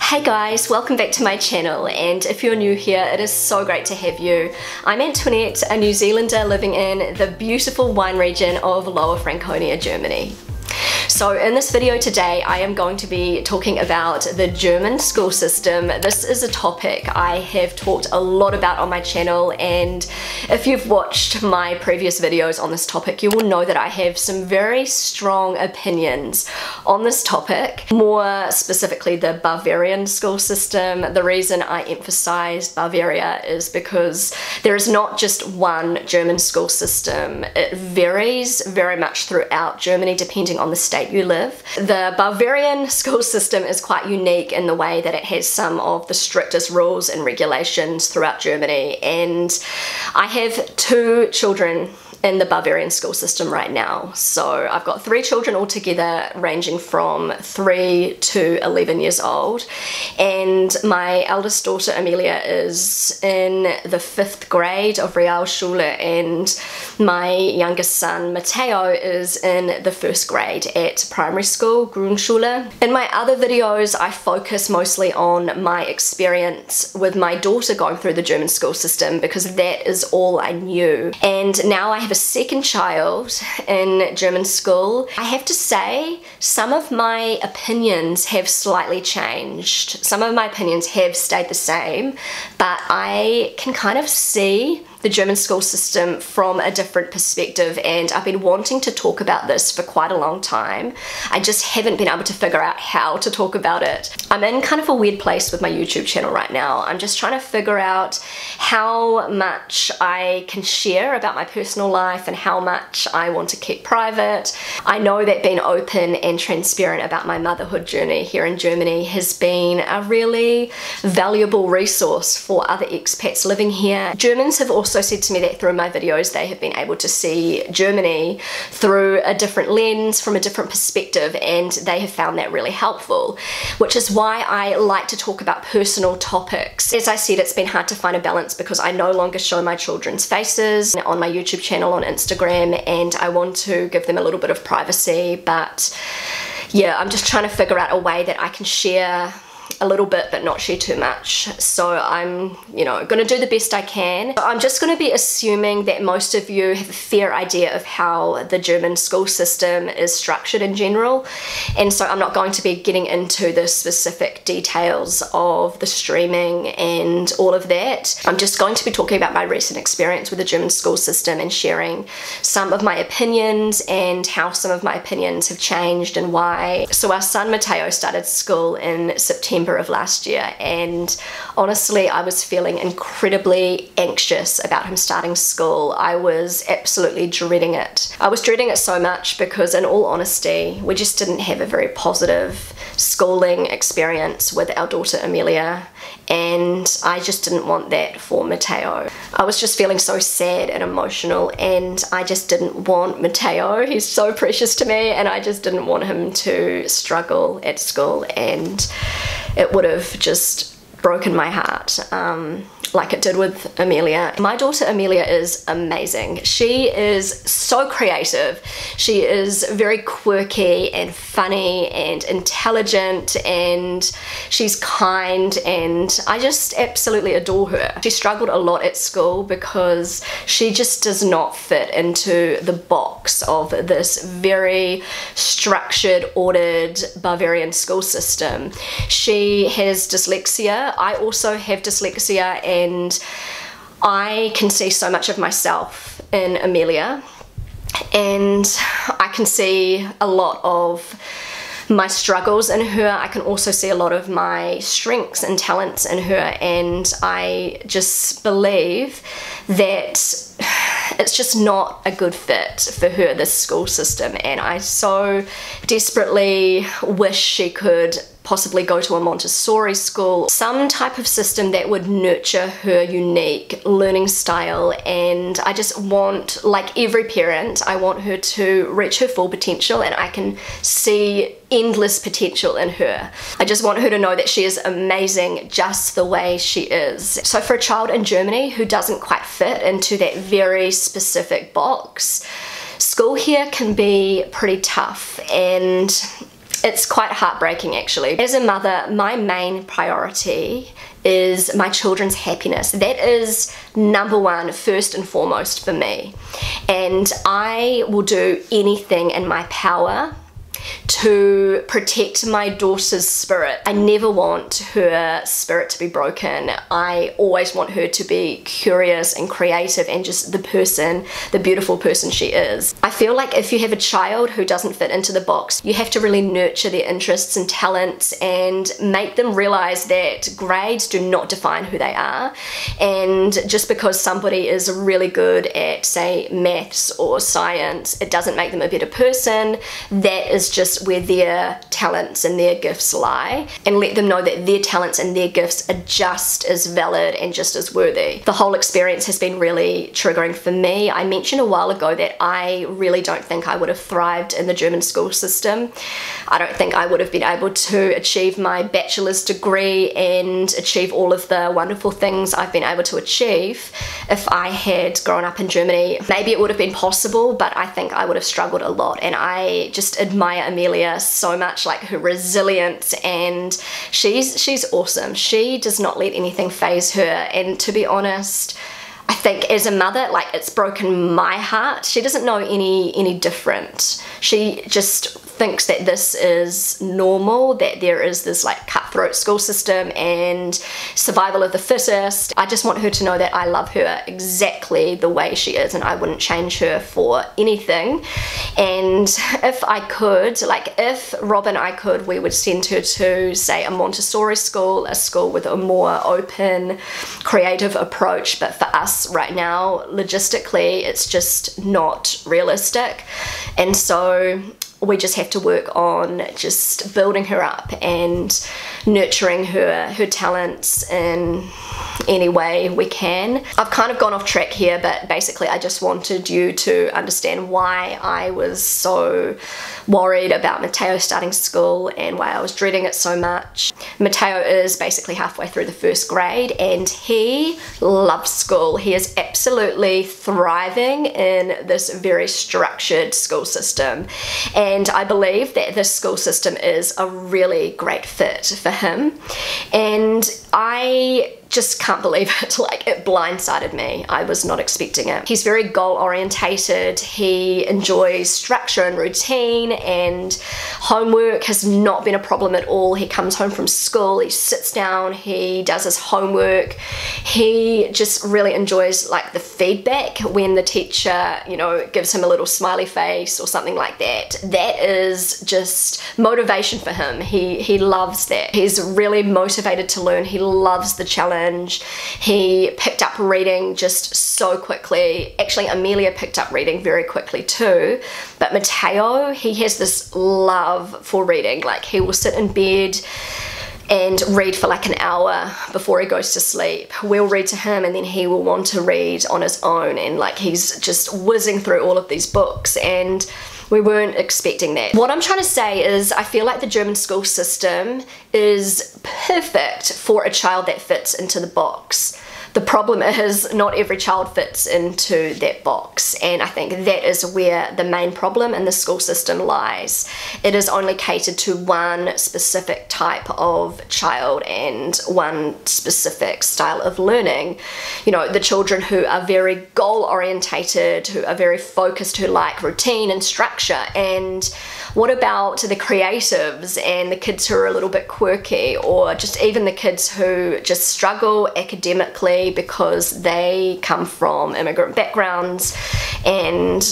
Hey guys, welcome back to my channel, and if you're new here, it is so great to have you. I'm Antoinette, a New Zealander living in the beautiful wine region of Lower Franconia, Germany. So in this video today, I am going to be talking about the German school system. This is a topic I have talked a lot about on my channel, and if you've watched my previous videos on this topic, you will know that I have some very strong opinions on this topic, more specifically the Bavarian school system. The reason I emphasized Bavaria is because there is not just one German school system. It varies very much throughout Germany depending on the state you live. The Bavarian school system is quite unique in the way that it has some of the strictest rules and regulations throughout Germany, and I have two children in the Bavarian school system right now. So I've got three children altogether, ranging from 3 to 11 years old, and my eldest daughter Amelia is in the 5th grade of Realschule, and my youngest son Matteo is in the 1st grade at primary school, Grundschule. In my other videos, I focus mostly on my experience with my daughter going through the German school system because that is all I knew. And now I have a second child in German school. I have to say, some of my opinions have slightly changed. Some of my opinions have stayed the same, but I can kind of see the German school system from a different perspective, and I've been wanting to talk about this for quite a long time. I just haven't been able to figure out how to talk about it. I'm in kind of a weird place with my YouTube channel right now. I'm just trying to figure out how much I can share about my personal life and how much I want to keep private. I know that being open and transparent about my motherhood journey here in Germany has been a really valuable resource for other expats living here. Germans have also said to me that through my videos they have been able to see Germany through a different lens, from a different perspective, and they have found that really helpful, which is why I like to talk about personal topics. As I said, it's been hard to find a balance because I no longer show my children's faces on my YouTube channel, on Instagram, and I want to give them a little bit of privacy, but yeah, I'm just trying to figure out a way that I can share a little bit but not share too much. So I'm, gonna do the best I can. I'm just gonna be assuming that most of you have a fair idea of how the German school system is structured in general, and so I'm not going to be getting into the specific details of the streaming and all of that. I'm just going to be talking about my recent experience with the German school system and sharing some of my opinions and how some of my opinions have changed and why. So our son Matteo started school in September of last year, and honestly I was feeling incredibly anxious about him starting school. I was absolutely dreading it. I was dreading it so much because, in all honesty, we just didn't have a very positive schooling experience with our daughter Amelia, and I just didn't want that for Matteo. I was just feeling so sad and emotional, and I just didn't want Matteo, he's so precious to me, and I just didn't want him to struggle at school, and it would have just broken my heart like it did with Amelia. My daughter Amelia is amazing. She is so creative. She is very quirky and funny and intelligent, and she's kind, and I just absolutely adore her. She struggled a lot at school because she just does not fit into the box of this very structured, ordered Bavarian school system. She has dyslexia. I also have dyslexia, and I can see so much of myself in Amelia, and I can see a lot of my struggles in her. I can also see a lot of my strengths and talents in her, and I just believe that it's just not a good fit for her, this school system, and I so desperately wish she could possibly go to a Montessori school, some type of system that would nurture her unique learning style. And I just want, like every parent, I want her to reach her full potential, and I can see endless potential in her. I just want her to know that she is amazing just the way she is. So for a child in Germany who doesn't quite fit into that very specific box, school here can be pretty tough, and It's quite heartbreaking actually. As a mother, my main priority is my children's happiness. That is number one, first and foremost for me. And I will do anything in my power to protect my daughter's spirit. I never want her spirit to be broken. I always want her to be curious and creative and just the beautiful person she is. I feel like if you have a child who doesn't fit into the box, you have to really nurture their interests and talents and make them realize that grades do not define who they are. And just because somebody is really good at, say, maths or science, it doesn't make them a better person. That is just where their talents and their gifts lie, and let them know that their talents and their gifts are just as valid and just as worthy. The whole experience has been really triggering for me. I mentioned a while ago that I really don't think I would have thrived in the German school system. I don't think I would have been able to achieve my bachelor's degree and achieve all of the wonderful things I've been able to achieve if I had grown up in Germany. Maybe it would have been possible, but I think I would have struggled a lot, and I just admire Amelia so much, like her resilience, and she's awesome. She does not let anything faze her, and to be honest, I think as a mother, like, it's broken my heart. She doesn't know any different. She just thinks that this is normal, that there is this like cutthroat school system and survival of the fittest. I just want her to know that I love her exactly the way she is, and I wouldn't change her for anything. And if I could, like if Rob and I could, we would send her to, say, a Montessori school, a school with a more open, creative approach. But for us right now, logistically, it's just not realistic. And so we just have to work on just building her up and nurturing her talents in any way we can. I've kind of gone off track here, but basically I just wanted you to understand why I was so worried about Matteo starting school and why I was dreading it so much. Matteo is basically halfway through the first grade and he loves school. He is absolutely thriving in this very structured school system, and I believe that this school system is a really great fit for him, and I just can't believe it. Like, it blindsided me. I was not expecting it. He's very goal orientated. He enjoys structure and routine, and homework has not been a problem at all. He comes home from school, he sits down, he does his homework. He just really enjoys like the feedback when the teacher, you know, gives him a little smiley face or something like that. That is just motivation for him. He loves that. He's really motivated to learn. He loves the challenge. He picked up reading just so quickly. Actually, Amelia picked up reading very quickly too, but Matteo, he has this love for reading. Like, he will sit in bed and read for like an hour before he goes to sleep. We'll read to him and then he will want to read on his own, and like he's just whizzing through all of these books, and we weren't expecting that. What I'm trying to say is I feel like the German school system is perfect for a child that fits into the box. The problem is not every child fits into that box, and I think that is where the main problem in the school system lies. It is only catered to one specific type of child and one specific style of learning. You know, the children who are very goal orientated, who are very focused, who like routine and structure. And what about the creatives and the kids who are a little bit quirky, or just even the kids who just struggle academically because they come from immigrant backgrounds? And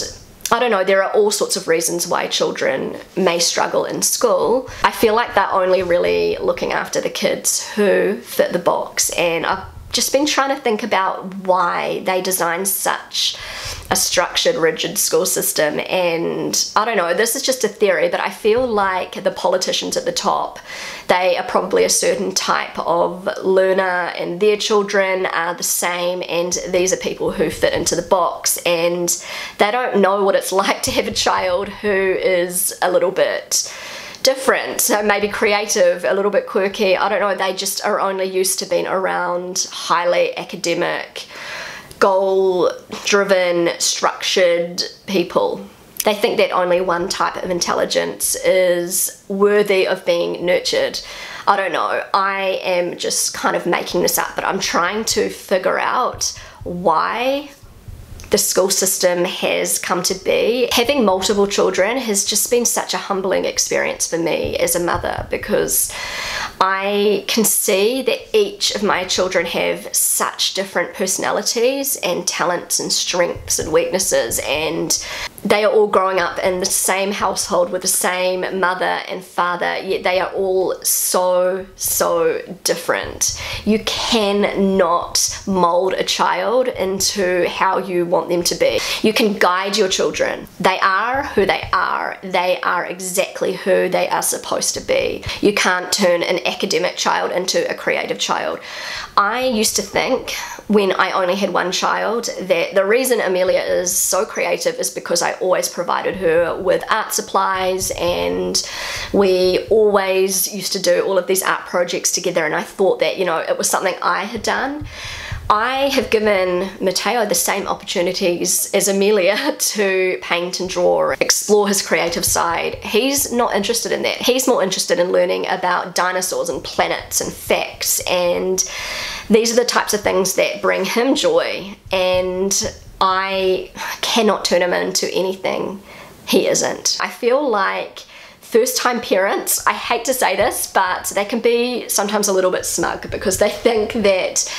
I don't know, there are all sorts of reasons why children may struggle in school. I feel like they're only really looking after the kids who fit the box, and I've just been trying to think about why they designed such a structured, rigid school system. And I don't know, this is just a theory, but I feel like the politicians at the top, they are probably a certain type of learner, and their children are the same, and these are people who fit into the box, and they don't know what it's like to have a child who is a little bit different, so maybe creative, a little bit quirky. I don't know, they just are only used to being around highly academic, goal-driven, structured people. They think that only one type of intelligence is worthy of being nurtured. I don't know, I am just kind of making this up, but I'm trying to figure out why the school system has come to be. Having multiple children has just been such a humbling experience for me as a mother, because I can see that each of my children have such different personalities and talents and strengths and weaknesses, and they are all growing up in the same household with the same mother and father, yet they are all so different. You cannot mold a child into how you want them to be. You can guide your children. They are who they are. They are exactly who they are supposed to be. You can't turn an academic child into a creative child. I used to think, when I only had one child, that the reason Amelia is so creative is because I always provided her with art supplies, and we always used to do all of these art projects together, and I thought that, you know, it was something I had done. I have given Matteo the same opportunities as Amelia to paint and draw, explore his creative side. He's not interested in that. He's more interested in learning about dinosaurs and planets and facts, and these are the types of things that bring him joy, and I cannot turn him into anything he isn't. I feel like first-time parents, I hate to say this, but they can be sometimes a little bit smug, because they think that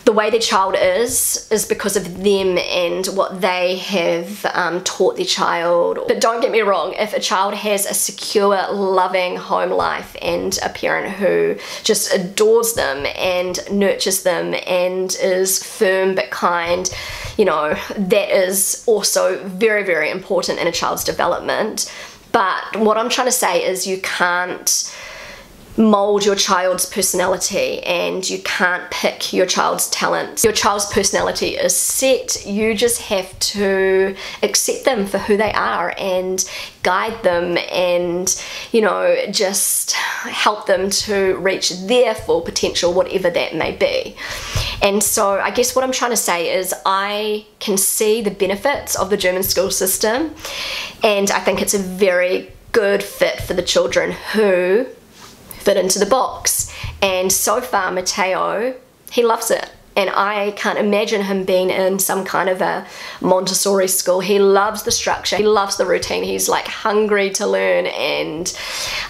the way their child is because of them and what they have taught their child. But don't get me wrong, if a child has a secure, loving home life and a parent who just adores them and nurtures them and is firm but kind, you know, that is also very important in a child's development. But what I'm trying to say is, you can't mold your child's personality, and you can't pick your child's talents. Your child's personality is set. You just have to accept them for who they are and guide them, and, you know, just help them to reach their full potential, whatever that may be. And so I guess what I'm trying to say is, I can see the benefits of the German school system, and I think it's a very good fit for the children who fit into the box. And so far, Matteo, he loves it, and I can't imagine him being in some kind of a Montessori school. He loves the structure, he loves the routine, he's like hungry to learn, and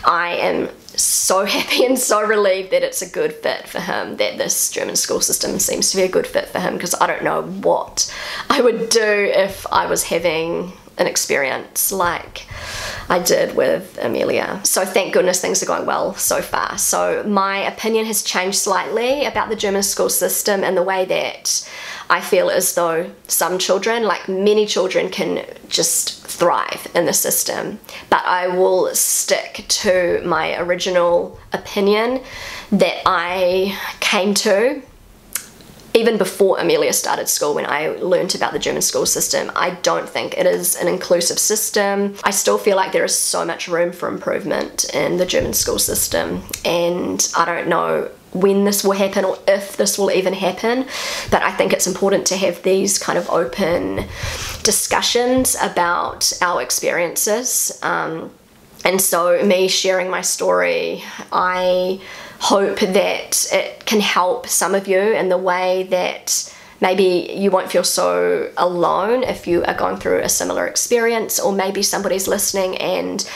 I am so happy and so relieved that it's a good fit for him, that this German school system seems to be a good fit for him, because I don't know what I would do if I was having an experience like I did with Amelia. So thank goodness things are going well so far. So my opinion has changed slightly about the German school system, and the way that I feel as though some children, like many children, can just thrive in the system. But I will stick to my original opinion that I came to even before Amelia started school, when I learned about the German school system. I don't think it is an inclusive system. I still feel like there is so much room for improvement in the German school system, and I don't know when this will happen or if this will even happen, but I think it's important to have these kind of open discussions about our experiences. And so me sharing my story, I hope that it can help some of you in the way that maybe you won't feel so alone if you are going through a similar experience, or maybe somebody's listening and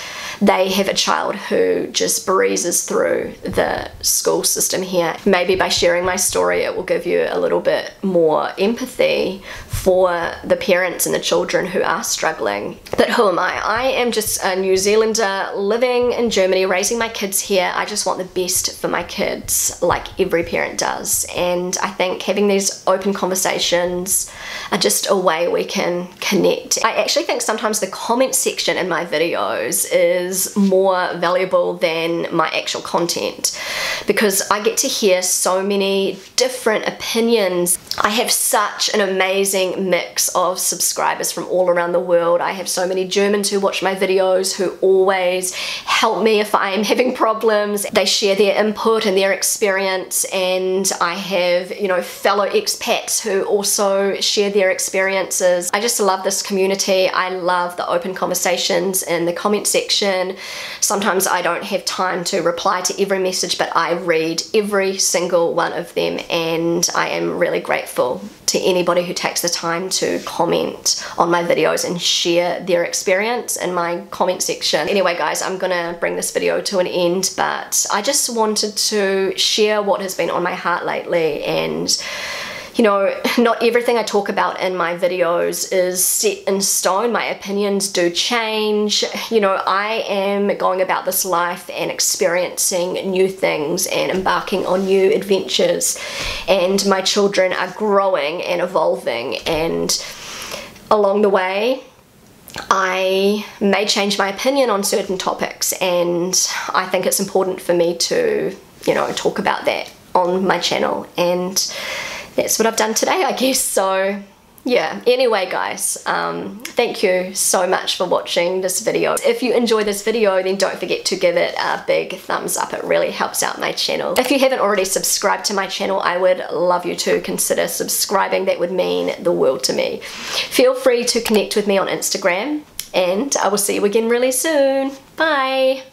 they have a child who just breezes through the school system here. Maybe by sharing my story, it will give you a little bit more empathy for the parents and the children who are struggling. But who am I? I am just a New Zealander living in Germany, raising my kids here. I just want the best for my kids, like every parent does. And I think having these open conversations are just a way we can connect. I actually think sometimes the comment section in my videos is is more valuable than my actual content, because I get to hear so many different opinions. I have such an amazing mix of subscribers from all around the world. I have so many Germans who watch my videos who always help me if I am having problems. They share their input and their experience, and I have, you know, fellow expats who also share their experiences. I just love this community. I love the open conversations in the comment section. Sometimes I don't have time to reply to every message, but I read every single one of them, and I am really grateful to anybody who takes the time to comment on my videos and share their experience in my comment section. Anyway guys, I'm gonna bring this video to an end, but I just wanted to share what has been on my heart lately. And you know, not everything I talk about in my videos is set in stone. My opinions do change. You know, I am going about this life and experiencing new things and embarking on new adventures, and my children are growing and evolving, and along the way I may change my opinion on certain topics, and I think it's important for me to, you know, talk about that on my channel, and that's what I've done today, I guess. So yeah, anyway guys, thank you so much for watching this video. If you enjoy this video, then don't forget to give it a big thumbs up. It really helps out my channel. If you haven't already subscribed to my channel, I would love you to consider subscribing. That would mean the world to me. Feel free to connect with me on Instagram, and I will see you again really soon. Bye!